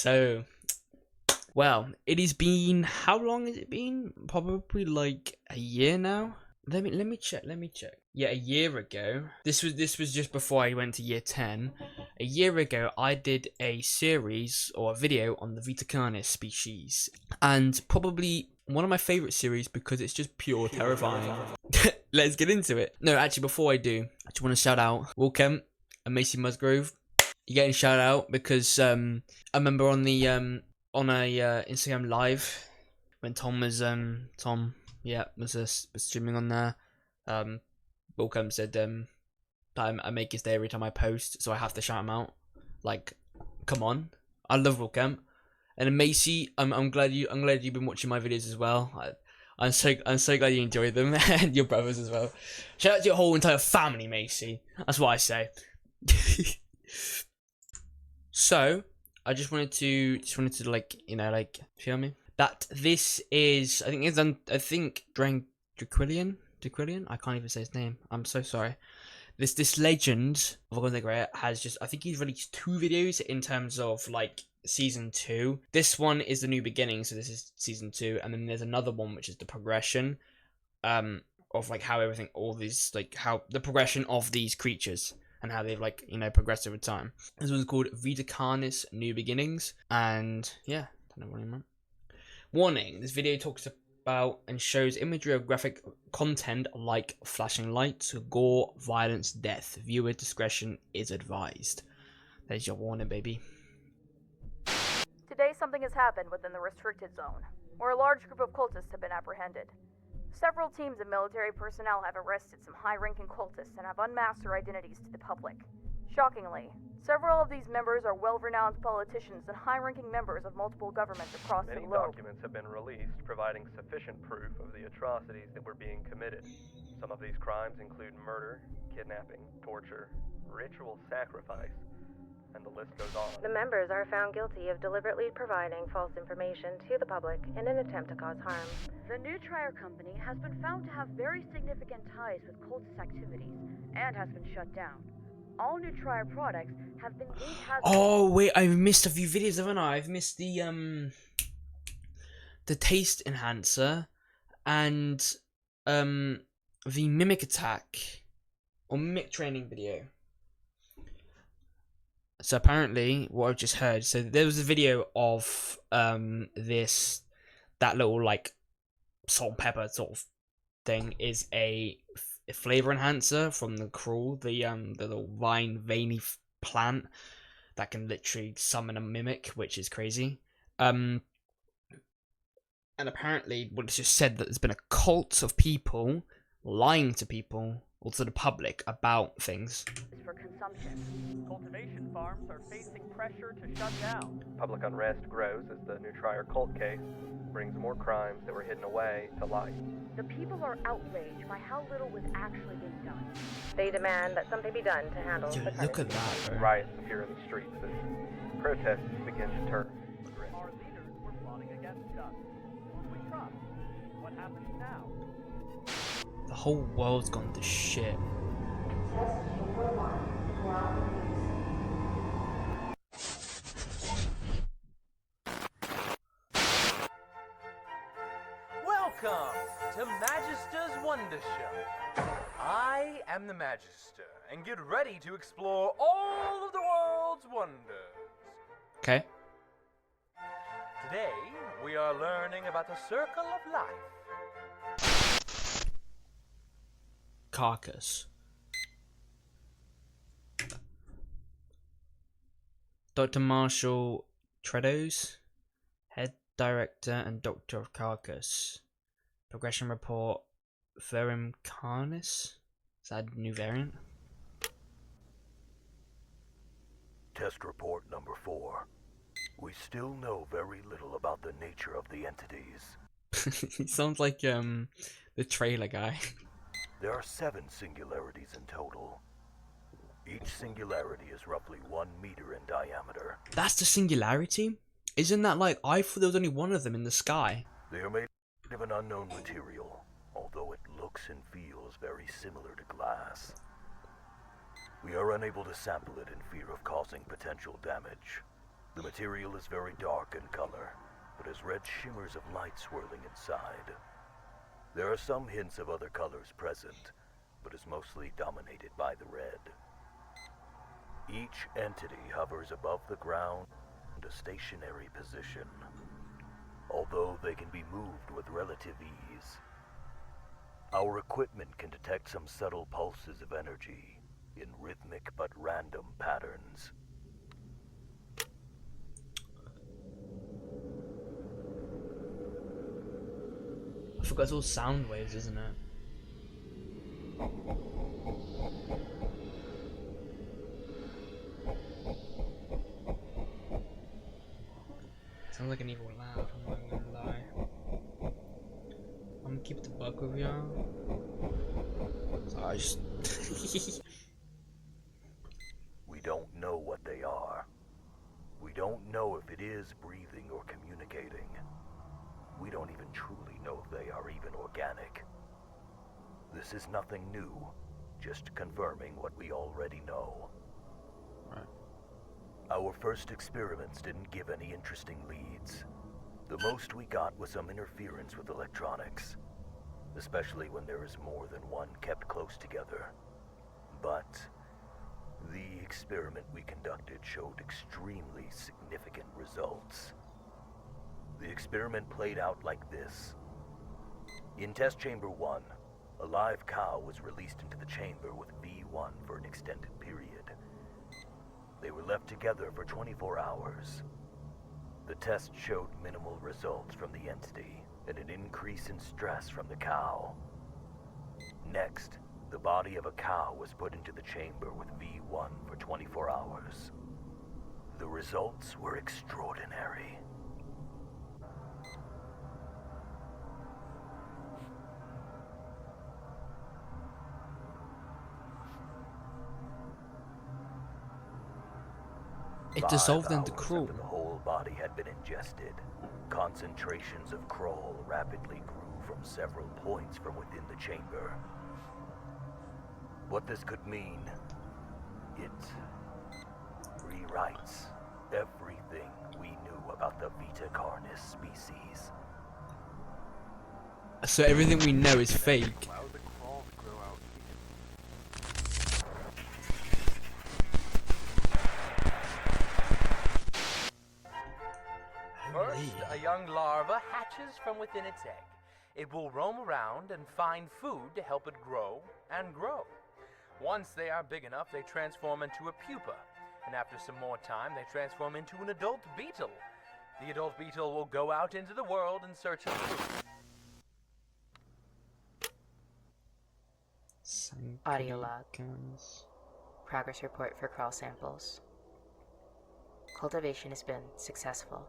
So, well, it has been, how long has it been? Probably like a year now. Let me check. Yeah, a year ago. This was just before I went to year 10. A year ago, I did a series or a video on the Vita Carnis species, and probably one of my favorite series because it's just pure terrifying. Let's get into it. No, actually, before I do, I just want to shout out Wilkemp and Macy Musgrove. You're getting shout out because I remember on the on a Instagram live when Tom was was streaming on there. Wilcom said I make his day every time I post, so I have to shout him out. Like, come on, I love Wilcom. And then Macy, I'm glad you've been watching my videos as well. I'm so glad you enjoyed them, and your brothers as well. Shout out to your whole entire family, Macy. That's what I say. So I just wanted to like, you know, like, feel me that this is, I think Draquillian. I can't even say his name. I'm so sorry. This legend of Golden the Great has just, I think he's released 2 videos in terms of like season 2. This one is the new beginning, so this is season 2, and then there's another one which is the progression of like how everything, all these, like how the progression of these creatures and how they've, like, you know, progressed over time. This one's called Vita Carnis New Beginnings, and yeah, don't know what I meant. Warning: this video talks about and shows imagery of graphic content like flashing lights, gore, violence, death. Viewer discretion is advised. There's your warning, baby. Today something has happened within the restricted zone, where a large group of cultists have been apprehended. Several teams of military personnel have arrested some high-ranking cultists and have unmasked their identities to the public. Shockingly, several of these members are well-renowned politicians and high-ranking members of multiple governments across the globe. Many documents have been released providing sufficient proof of the atrocities that were being committed. Some of these crimes include murder, kidnapping, torture, ritual sacrifice, and the list goes on. The members are found guilty of deliberately providing false information to the public in an attempt to cause harm. The New Trier Company has been found to have very significant ties with cultist activities and has been shut down. All New Trier products have been deemed hazardous. Oh wait, I've missed a few videos, haven't I? I've missed the taste enhancer and the mimic attack or mimic training video. So apparently, what I've just heard, so there was a video of that little like salt and pepper sort of thing is a flavor enhancer from the crawl, the little veiny plant that can literally summon a mimic, which is crazy. And apparently, what it's just said that there's been a cult of people lying to people or to the public about things. For consumption. Cultivation farms are facing pressure to shut down. Public unrest grows as the New Trier cult case brings more crimes that were hidden away to light. The people are outraged by how little was actually being done. They demand that something be done to handle Yo, the look at that, bro. Riots appear in the streets as protests begin to turn. Our leaders were plotting against us. Who we trust? What happens now? The whole world's gone to shit. Welcome to Magister's Wonder Show. I am the Magister, and get ready to explore all of the world's wonders. Okay. Today, we are learning about the circle of life. Carcass. Dr. Marshall Treados, Head Director and Doctor of Carcass. Progression report, Vita Carnis. Is that a new variant? Test report number 4. We still know very little about the nature of the entities. He sounds like the trailer guy. There are 7 singularities in total. Each singularity is roughly 1 meter in diameter. That's the singularity? Isn't that like, I thought there was only one of them in the sky. They are made of an unknown material, although it looks and feels very similar to glass. We are unable to sample it in fear of causing potential damage. The material is very dark in color, but has red shimmers of light swirling inside. There are some hints of other colors present, but is mostly dominated by the red. Each entity hovers above the ground in a stationary position, although they can be moved with relative ease. Our equipment can detect some subtle pulses of energy in rhythmic but random patterns. I forgot it's all sound waves, isn't it? Sounds like an evil laugh, I'm not gonna lie. I'm gonna keep the buck with y'all. So I just... We don't know what they are. We don't know if it is breathing or communicating. We don't even truly know if they are even organic. This is nothing new, just confirming what we already know. Right. Our first experiments didn't give any interesting leads. The most we got was some interference with electronics, especially when there is more than one kept close together. But the experiment we conducted showed extremely significant results. The experiment played out like this. In test chamber 1, a live cow was released into the chamber with V1 for an extended period. They were left together for 24 hours. The test showed minimal results from the entity and an increase in stress from the cow. Next, the body of a cow was put into the chamber with V1 for 24 hours. The results were extraordinary. It dissolved 5 into hours cruel. after the whole body had been ingested, concentrations of Kroll rapidly grew from several points from within the chamber. What this could mean, it rewrites everything we knew about the Vita Carnis species. So everything we know is fake. Allow the crawl to grow out. First, a young larva hatches from within its egg. It will roam around and find food to help it grow and grow. Once they are big enough, they transform into a pupa, and after some more time, they transform into an adult beetle. The adult beetle will go out into the world in search of food. Audio log. Sanctions. Progress report for crawl samples. Cultivation has been successful.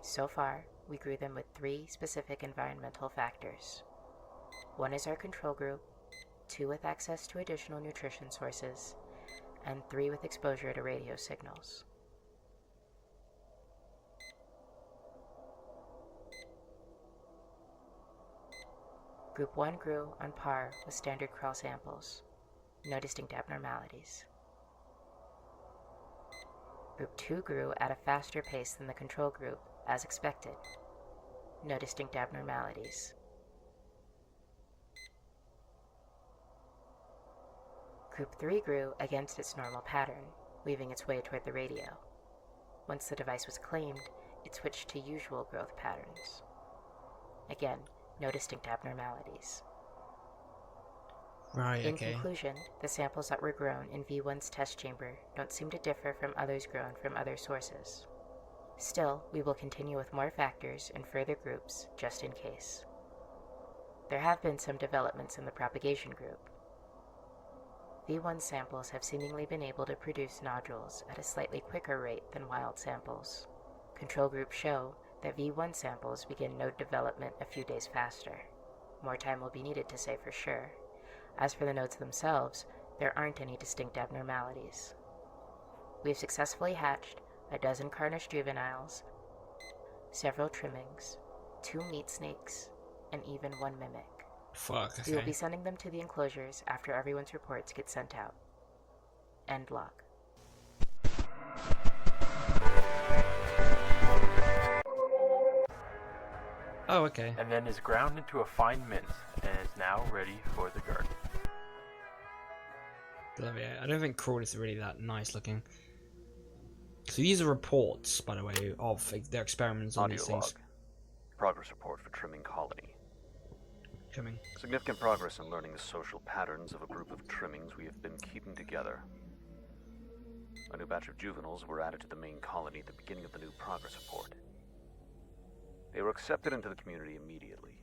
So far, we grew them with 3 specific environmental factors. 1 is our control group, 2 with access to additional nutrition sources, and 3 with exposure to radio signals. Group 1 grew on par with standard crawl samples. No distinct abnormalities. Group 2 grew at a faster pace than the control group, as expected. No distinct abnormalities. Group 3 grew against its normal pattern, weaving its way toward the radio. Once the device was claimed, it switched to usual growth patterns. Again, no distinct abnormalities. Right, In okay. conclusion, the samples that were grown in V1's test chamber don't seem to differ from others grown from other sources. Still, we will continue with more factors and further groups, just in case. There have been some developments in the propagation group. V1 samples have seemingly been able to produce nodules at a slightly quicker rate than wild samples. Control groups show that V1 samples begin node development a few days faster. More time will be needed to say for sure. As for the nodes themselves, there aren't any distinct abnormalities. We have successfully hatched a dozen Carnish juveniles, several trimmings, 2 meat snakes, and even 1 mimic. Fuck, We will okay. be sending them to the enclosures after everyone's reports get sent out. End log. Oh, okay. and then is ground into a fine mint and is now ready for the garden. I don't think crawl is really that nice looking. So these are reports, by the way, of their experiments on these Audio things. log. Progress report for Trimming Colony. Coming. Significant progress in learning the social patterns of a group of trimmings we have been keeping together. A new batch of juveniles were added to the main colony at the beginning of the new progress report. They were accepted into the community immediately.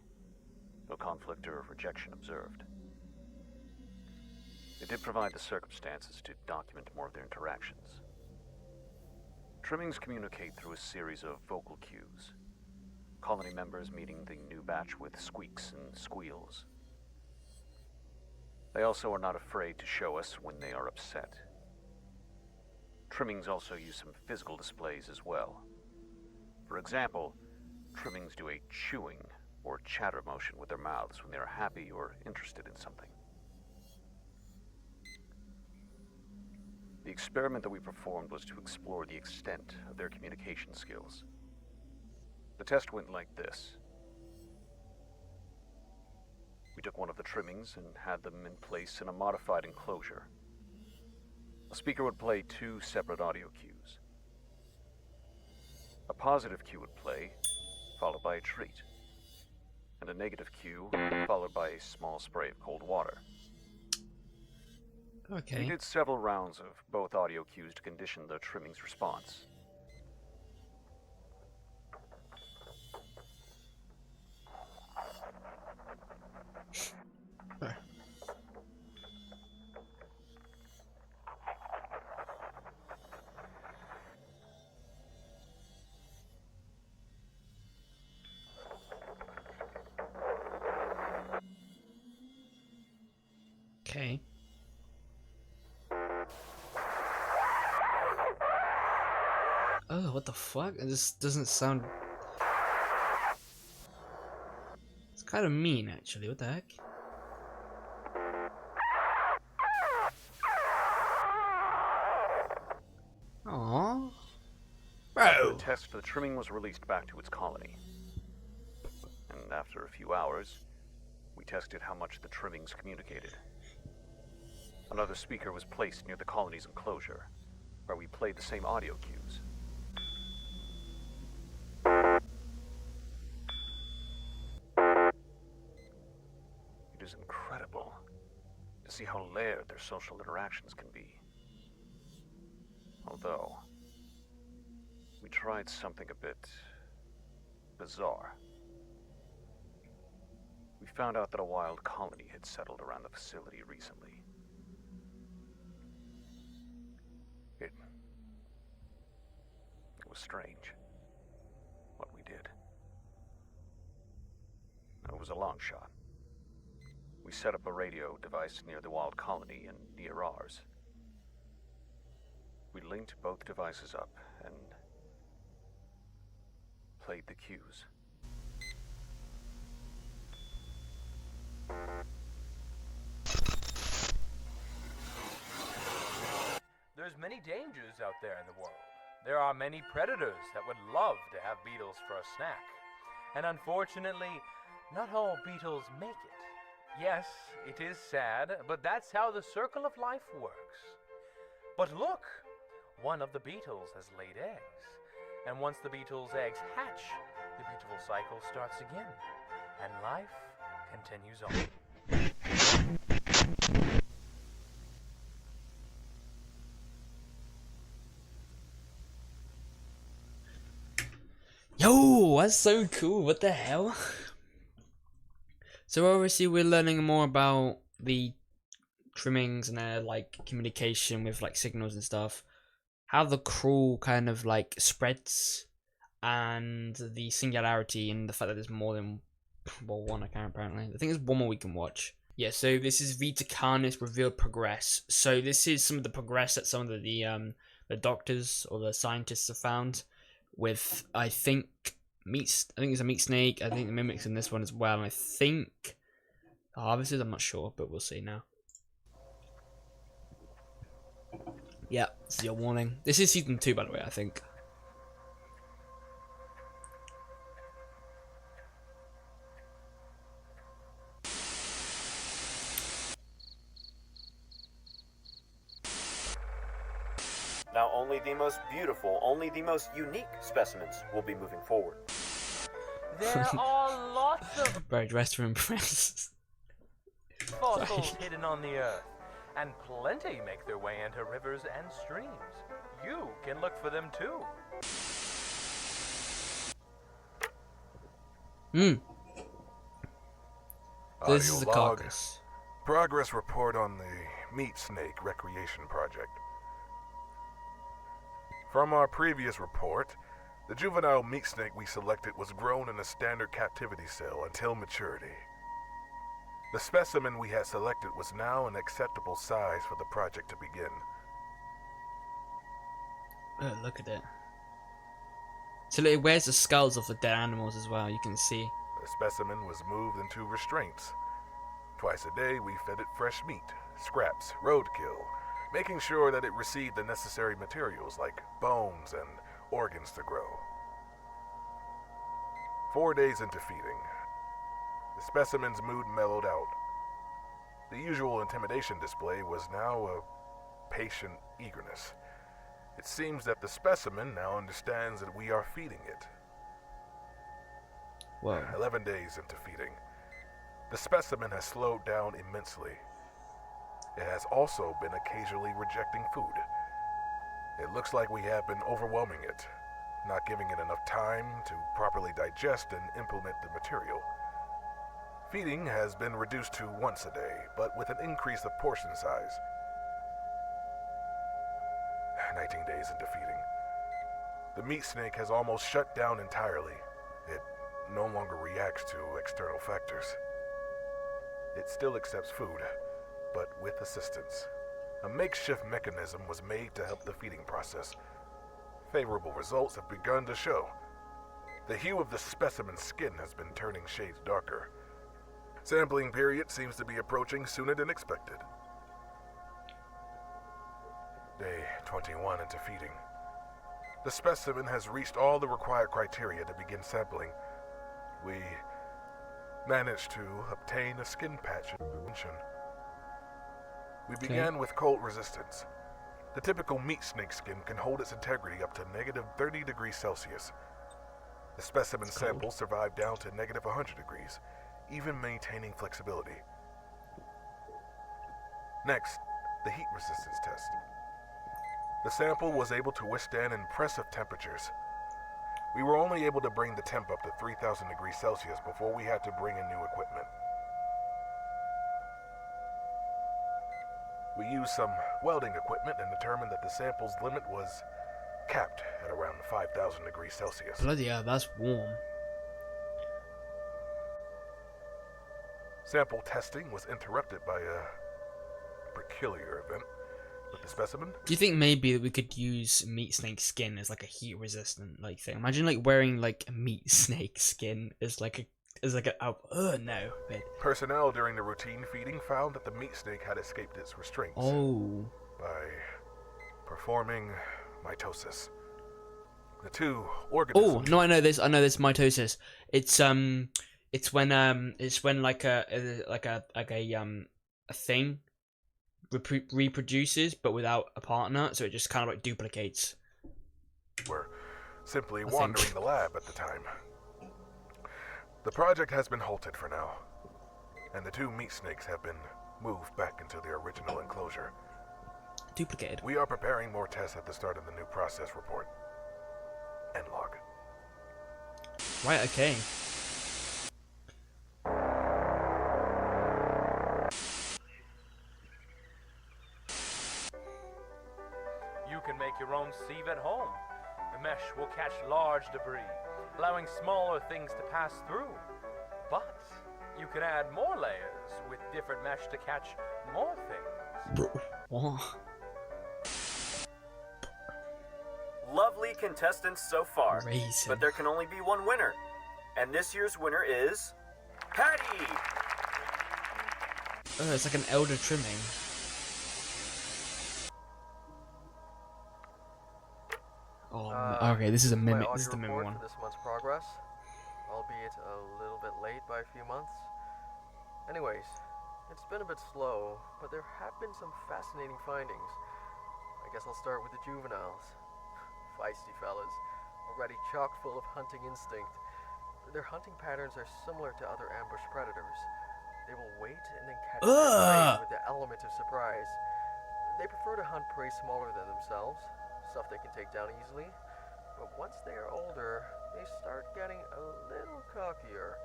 No conflict or rejection observed. They did provide the circumstances to document more of their interactions. Trimmings communicate through a series of vocal cues. Colony members meeting the new batch with squeaks and squeals. They also are not afraid to show us when they are upset. Trimmings also use some physical displays as well. For example, trimmings do a chewing or chatter motion with their mouths when they are happy or interested in something. The experiment that we performed was to explore the extent of their communication skills. The test went like this. We took one of the trimmings and had them in place in a modified enclosure. A speaker would play two separate audio cues. A positive cue would play, followed by a treat, and a negative cue, followed by a small spray of cold water. Okay. We did several rounds of both audio cues to condition the trimming's response. Okay. Oh, what the fuck? It just doesn't sound... It's kind of mean, actually. What the heck? Aww. After Bro! the test, the trimming was released back to its colony. And after a few hours, we tested how much the trimmings communicated. Another speaker was placed near the colony's enclosure, where we played the same audio cues. It is incredible to see how layered their social interactions can be. Although, we tried something a bit bizarre. We found out that a wild colony had settled around the facility recently. It was strange, what we did. It was a long shot. We set up a radio device near the wild colony and near ours. We linked both devices up and played the cues. There's many dangers out there in the world. There are many predators that would love to have beetles for a snack. And unfortunately, not all beetles make it. Yes, it is sad, but that's how the circle of life works. But look, one of the beetles has laid eggs. And once the beetle's eggs hatch, the beautiful cycle starts again. And life continues on. Yo, that's so cool. What the hell? So obviously we're learning more about the trimmings and their like communication with like signals and stuff. How the crawl kind of like spreads, and the singularity and the fact that there's more than one account apparently. I think there's one more we can watch. Yeah, so this is Vita Carnis revealed progress. So this is some of the progress that some of the doctors or the scientists have found with, I think it's a meat snake. I think the mimics in this one as well. And I think the harvesters, I'm not sure, but we'll see now. Yeah, this is your warning. This is season 2, by the way, I think. Now only the most beautiful, only the most unique specimens will be moving forward. There are lots of Bro, dressed to impress. fossils hidden on the earth, and plenty make their way into rivers and streams. You can look for them too. This is the Audio log. carcass. Progress report on the Meat Snake Recreation Project. From our previous report, the juvenile meat snake we selected was grown in a standard captivity cell until maturity. The specimen we had selected was now an acceptable size for the project to begin. Oh, look at it. So it wears the skulls of the dead animals as well, you can see. The specimen was moved into restraints. Twice a day, we fed it fresh meat, scraps, roadkill, making sure that it received the necessary materials like bones and organs to grow. 4 days into feeding, the specimen's mood mellowed out. The usual intimidation display was now a patient eagerness. It seems that the specimen now understands that we are feeding it. Whoa. 11 days into feeding, the specimen has slowed down immensely. It has also been occasionally rejecting food. It looks like we have been overwhelming it, not giving it enough time to properly digest and implement the material. Feeding has been reduced to once a day, but with an increase of portion size. 19 days into feeding, the meat snake has almost shut down entirely. It no longer reacts to external factors. It still accepts food, but with assistance. A makeshift mechanism was made to help the feeding process. Favorable results have begun to show. The hue of the specimen's skin has been turning shades darker. Sampling period seems to be approaching sooner than expected. Day 21 into feeding. The specimen has reached all the required criteria to begin sampling. We managed to obtain a skin patch intervention. We began with cold resistance. The typical meat snake skin can hold its integrity up to negative 30 degrees Celsius. The specimen sample survived down to negative 100 degrees, even maintaining flexibility. Next, the heat resistance test. The sample was able to withstand impressive temperatures. We were only able to bring the temp up to 3,000 degrees Celsius before we had to bring in new equipment. We used some welding equipment and determined that the sample's limit was capped at around 5,000 degrees Celsius. Bloody hell, that's warm. Sample testing was interrupted by a peculiar event with the specimen. Do you think maybe that we could use meat snake skin as like a heat resistant like thing? Imagine like wearing like a meat snake skin as like a no. Wait. Personnel during the routine feeding found that the meat snake had escaped its restraints by performing mitosis. The two organisms. Oh no, I know this mitosis. It's when like a thing reproduces but without a partner, so it just kind of like duplicates. We're simply wandering the lab at the time. The project has been halted for now, and the two meat snakes have been moved back into their original enclosure. Duplicated. We are preparing more tests at the start of the new process report. End log. Right, okay. You can make your own sieve at home. The mesh will catch large debris, allowing smaller things to pass through. But you can add more layers with different mesh to catch more things. What? Lovely contestants so far, Raisin. but there can only be one winner. And this year's winner is Patty! Oh, it's like an elder trimming. Oh, okay, this is a mimic. This is the mimic one. For this month's progress, albeit a little bit late by a few months. Anyways, it's been a bit slow, but there have been some fascinating findings. I guess I'll start with the juveniles. Feisty fellas, already chock full of hunting instinct. Their hunting patterns are similar to other ambush predators. They will wait and then catch their prey with the element of surprise. They prefer to hunt prey smaller than themselves, stuff they can take down easily. But once they are older, they start getting a little cockier.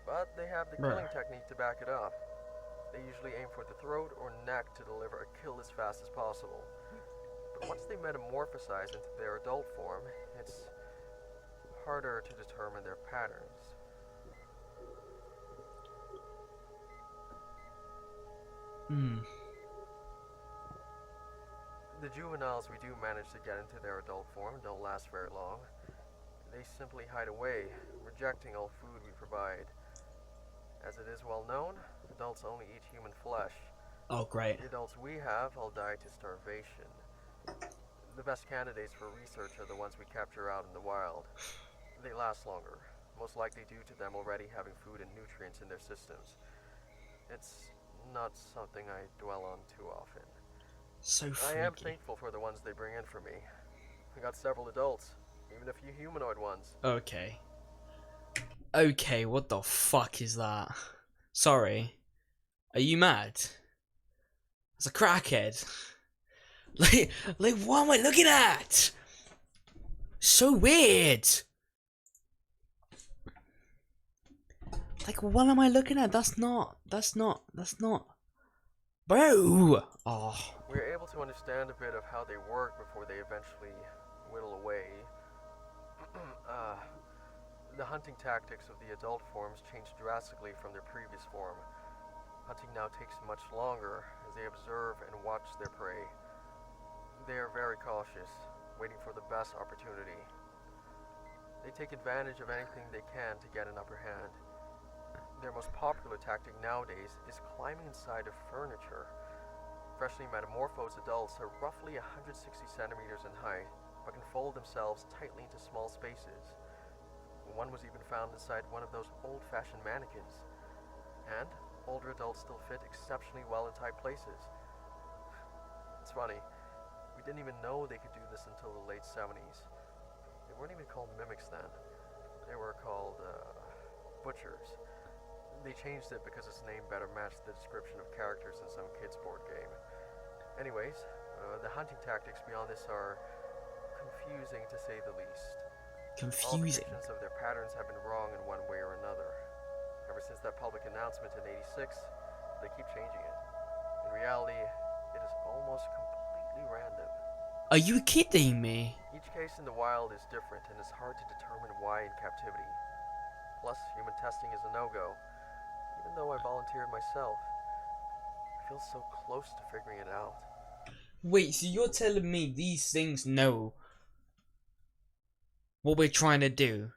But they have the killing technique to back it up. They usually aim for the throat or neck to deliver a kill as fast as possible. But once they metamorphosize into their adult form, it's harder to determine their patterns. The juveniles we do manage to get into their adult form don't last very long. They simply hide away, rejecting all food we provide. As it is well known, adults only eat human flesh. Oh, great. The adults we have all die to starvation. The best candidates for research are the ones we capture out in the wild. They last longer, most likely due to them already having food and nutrients in their systems. It's not something I dwell on too often. So freaky. I am thankful for the ones they bring in for me. I got several adults, even a few humanoid ones. Okay. Okay, what the fuck is that? Sorry. Are you mad? It's a crackhead. Like, what am I looking at? So weird. Like, what am I looking at? That's not. Bro! Oh. We're able to understand a bit of how they work before they eventually whittle away. The hunting tactics of the adult forms change drastically from their previous form. Hunting now takes much longer as they observe and watch their prey. They are very cautious, waiting for the best opportunity. They take advantage of anything they can to get an upper hand. Their most popular tactic nowadays is climbing inside of furniture. Freshly metamorphosed adults are roughly 160 centimeters in height, but can fold themselves tightly into small spaces. One was even found inside one of those old-fashioned mannequins. And older adults still fit exceptionally well in tight places. It's funny, we didn't even know they could do this until the late 70s. They weren't even called mimics then. They were called, butchers. They changed it because its name better matched the description of characters in some kids' board game. Anyways, the hunting tactics beyond this are confusing to say the least. All predictions of their patterns have been wrong in one way or another. Ever since that public announcement in '86, they keep changing it. In reality, it is almost completely random. Are you kidding me? Each case in the wild is different and it's hard to determine why in captivity. Plus, human testing is a no-go. Even though I volunteered myself, I feel so close to figuring it out. Wait, so you're telling me these things know what we're trying to do?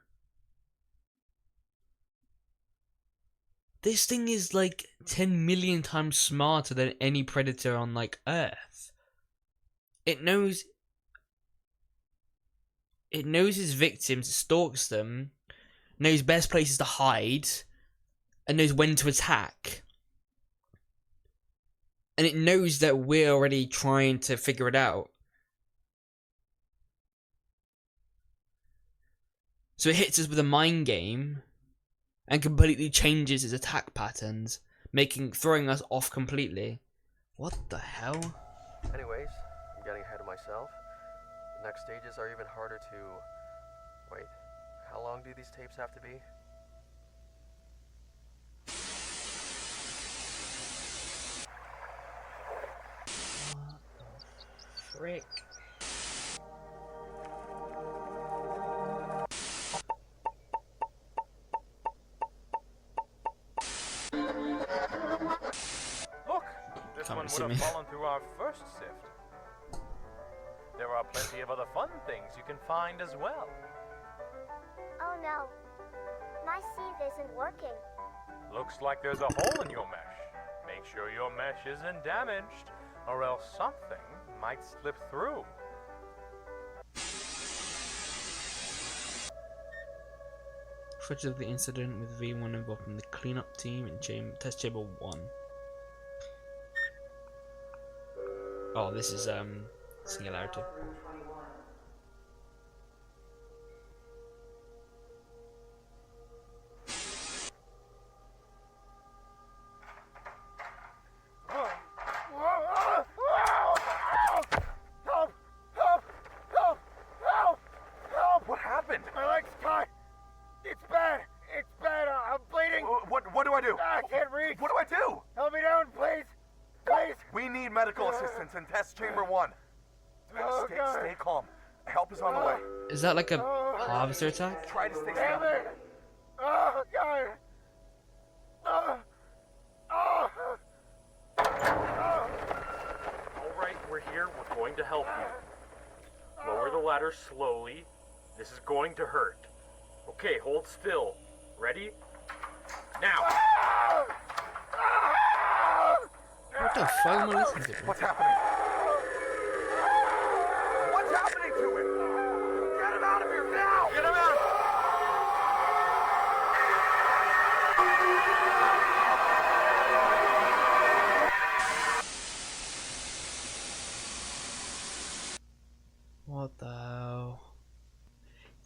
This thing is like 10 million times smarter than any predator on like Earth. It knows its victims, stalks them, knows best places to hide, and knows when to attack. And it knows that we're already trying to figure it out. So it hits us with a mind game and completely changes its attack patterns, throwing us off completely. What the hell? Anyways, I'm getting ahead of myself. The next stages are even harder to... Wait, how long do these tapes have to be? Frick. Look, this one would have fallen through our first sift. There are plenty of other fun things you can find as well. Oh no, my sieve isn't working. Looks like there's a hole in your mesh. Make sure your mesh isn't damaged, or else something might slip through. Footage of the incident with V1 involving the cleanup team in test chamber 1. Oh, this is Singularity. What happened? My leg's tied. It's bad. It's bad. I'm bleeding. What do I do? I can't reach. What do I do? Help me down, please. Please. We need medical assistance in test chamber 1. Oh, God. Stay calm. Help is on the way. Is that like a harvester attack? Try to stay Damn still. it. Oh, God. Alright, we're here. We're going to help you. Lower the ladder slowly. This is going to hurt. Okay, hold still. Ready? Now! What the fuck am I listening to? What's happening? What's happening to him? Get him out of here now! Get him out! What the hell?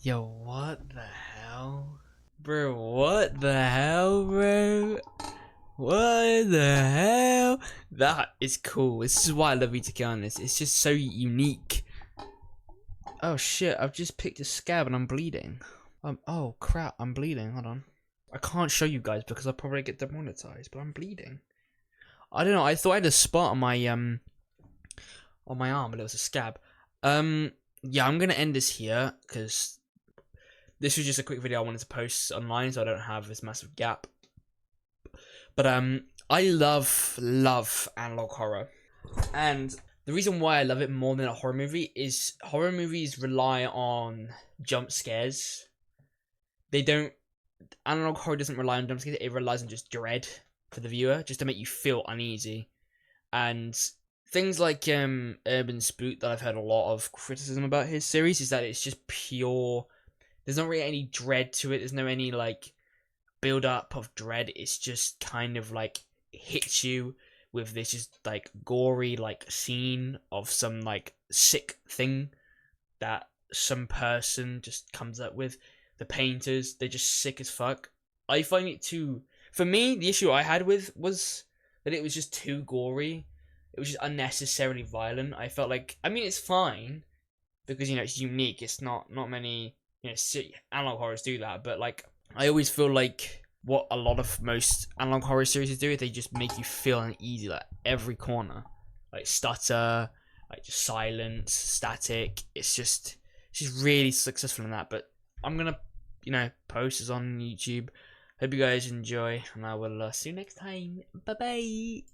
Yo, what the hell? Bro, what the hell, bro? What the hell? That is cool. This is why I love Vita Carnis. It's just so unique. Oh shit, I've just picked a scab and I'm bleeding. Oh crap, I'm bleeding. Hold on. I can't show you guys because I'll probably get demonetized, but I'm bleeding. I don't know, I thought I had a spot on my arm, but it was a scab. Yeah, I'm gonna end this here because this was just a quick video I wanted to post online, so I don't have this massive gap. But I love analog horror, and the reason why I love it more than a horror movie is horror movies rely on jump scares. Analog horror doesn't rely on jump scares. It relies on just dread for the viewer, just to make you feel uneasy. And things like Urban Spook that I've heard a lot of criticism about his series is that it's just pure. There's not really any dread to it. There's no any like build up of dread. It's just kind of like hits you with this just like gory like scene of some like sick thing that some person just comes up with. The painters, they're just sick as fuck. I find it too. For me, the issue I had with was that it was just too gory. It was just unnecessarily violent. I felt like, I mean, it's fine because it's unique. It's not many analog horrors do that, but like I always feel like what a lot of most analog horror series do is they just make you feel uneasy like every corner, like stutter, like just silence, static. It's really successful in that. But I'm gonna post this on YouTube. Hope you guys enjoy, and I will see you next time. Bye bye.